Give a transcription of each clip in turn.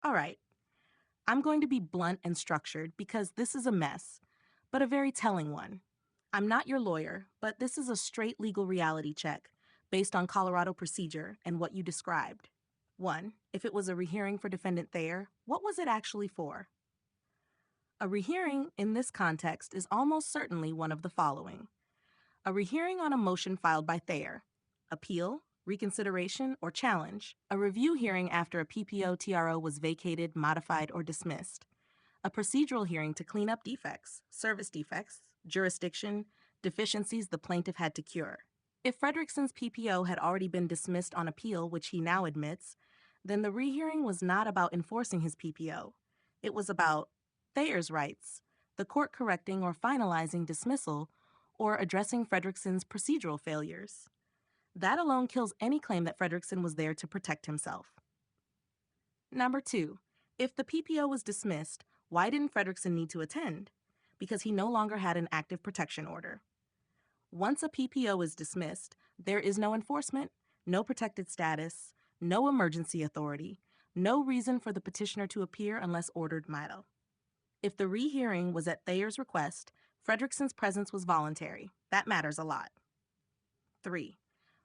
All right, I'm going to be blunt and structured because this is a mess, but a very telling one. I'm not your lawyer, but this is a straight legal reality check based on Colorado procedure and what you described. 1. If it was a rehearing for defendant Thayer, what was it actually for? A rehearing in this context is almost certainly one of the following: a rehearing on a motion filed by Thayer, appeal, reconsideration, or challenge, a review hearing after a PPO TRO was vacated, modified, or dismissed, a procedural hearing to clean up defects, service defects, jurisdiction, deficiencies the plaintiff had to cure. If Fredrickson's PPO had already been dismissed on appeal, which he now admits, then the rehearing was not about enforcing his PPO. It was about Thayer's rights, the court correcting or finalizing dismissal, or addressing Fredrickson's procedural failures. That alone kills any claim that Fredrickson was there to protect himself. Number 2, if the PPO was dismissed, why didn't Fredrickson need to attend? Because he no longer had an active protection order. Once a PPO is dismissed, there is no enforcement, no protected status, no emergency authority, no reason for the petitioner to appear unless ordered mito. If the rehearing was at Thayer's request, Fredrickson's presence was voluntary. That matters a lot. 3.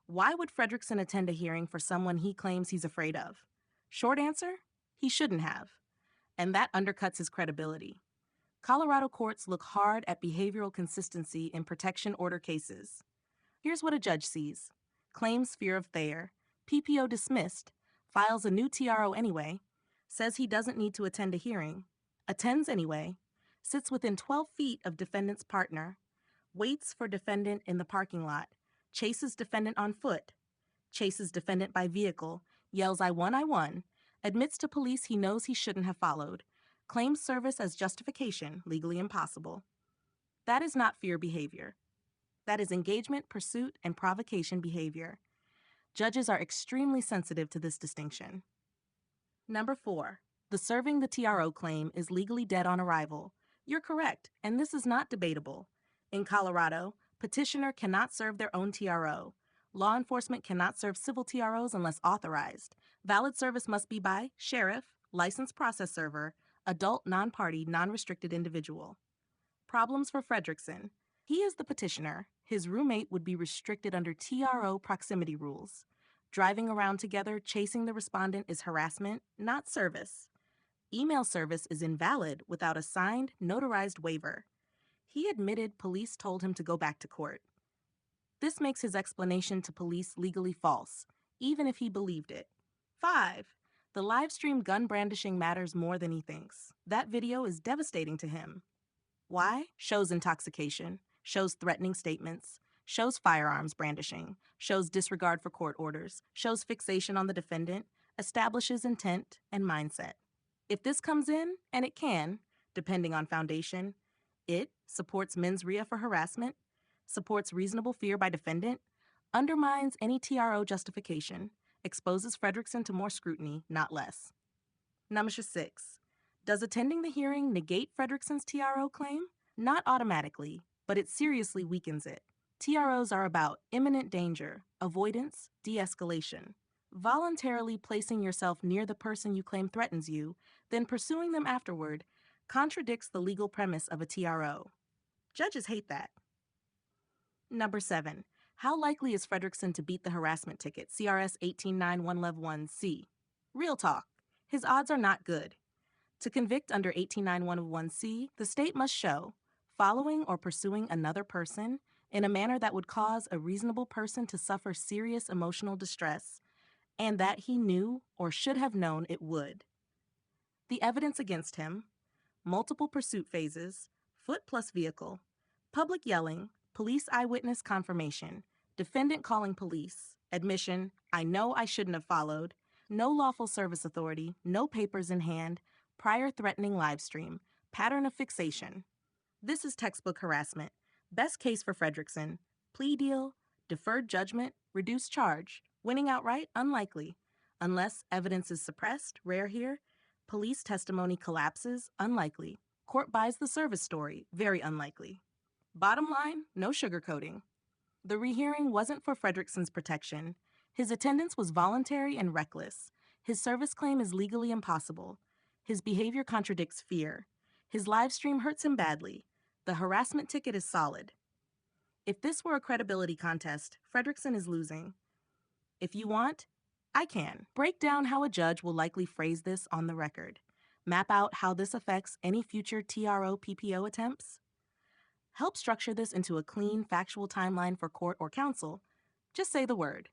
Why would Fredrickson attend a hearing for someone he claims he's afraid of? Short answer, he shouldn't have. And that undercuts his credibility. Colorado courts look hard at behavioral consistency in protection order cases. Here's what a judge sees: claims fear of Thayer, PPO dismissed, files a new TRO anyway, says he doesn't need to attend a hearing, attends anyway, sits within 12 feet of defendant's partner, waits for defendant in the parking lot, chases defendant on foot, chases defendant by vehicle, yells I won, admits to police he knows he shouldn't have followed, claims service as justification, legally impossible. That is not fear behavior. That is engagement, pursuit, and provocation behavior. Judges are extremely sensitive to this distinction. Number 4, the serving the TRO claim is legally dead on arrival. You're correct, and this is not debatable. In Colorado, petitioner cannot serve their own TRO. Law enforcement cannot serve civil TROs unless authorized. Valid service must be by sheriff, licensed process server, adult non-party, non-restricted individual. Problems for Fredrickson. He is the petitioner. His roommate would be restricted under TRO proximity rules. Driving around together, chasing the respondent is harassment, not service. Email service is invalid without a signed, notarized waiver. He admitted police told him to go back to court. This makes his explanation to police legally false, even if he believed it. 5. The live stream gun brandishing matters more than he thinks. That video is devastating to him. Why? Shows intoxication, shows threatening statements, shows firearms brandishing, shows disregard for court orders, shows fixation on the defendant, establishes intent and mindset. If this comes in, and it can, depending on foundation, it supports mens rea for harassment, supports reasonable fear by defendant, undermines any TRO justification, exposes Fredrickson to more scrutiny, not less. Number 6. Does attending the hearing negate Fredrickson's TRO claim? Not automatically, but it seriously weakens it. TROs are about imminent danger, avoidance, de-escalation. Voluntarily placing yourself near the person you claim threatens you, then pursuing them afterward, contradicts the legal premise of a TRO. Judges hate that. Number 7. How likely is Fredrickson to beat the harassment ticket, CRS 18911C? Real talk. His odds are not good. To convict under 18911C, the state must show following or pursuing another person in a manner that would cause a reasonable person to suffer serious emotional distress, and that he knew or should have known it would. The evidence against him: multiple pursuit phases, foot plus vehicle, public yelling, police eyewitness confirmation, defendant calling police, admission, I know I shouldn't have followed, no lawful service authority, no papers in hand, prior threatening live stream, pattern of fixation. This is textbook harassment. Best case for Fredrickson: plea deal, deferred judgment, reduced charge, winning outright, unlikely. Unless evidence is suppressed, rare here, police testimony collapses, unlikely. Court buys the service story, very unlikely. Bottom line, no sugarcoating. The rehearing wasn't for Fredrickson's protection. His attendance was voluntary and reckless. His service claim is legally impossible. His behavior contradicts fear. His live stream hurts him badly. The harassment ticket is solid. If this were a credibility contest, Fredrickson is losing. If you want, I can. Break down how a judge will likely phrase this on the record. Map out how this affects any future TRO PPO attempts. Help structure this into a clean, factual timeline for court or counsel. Just say the word.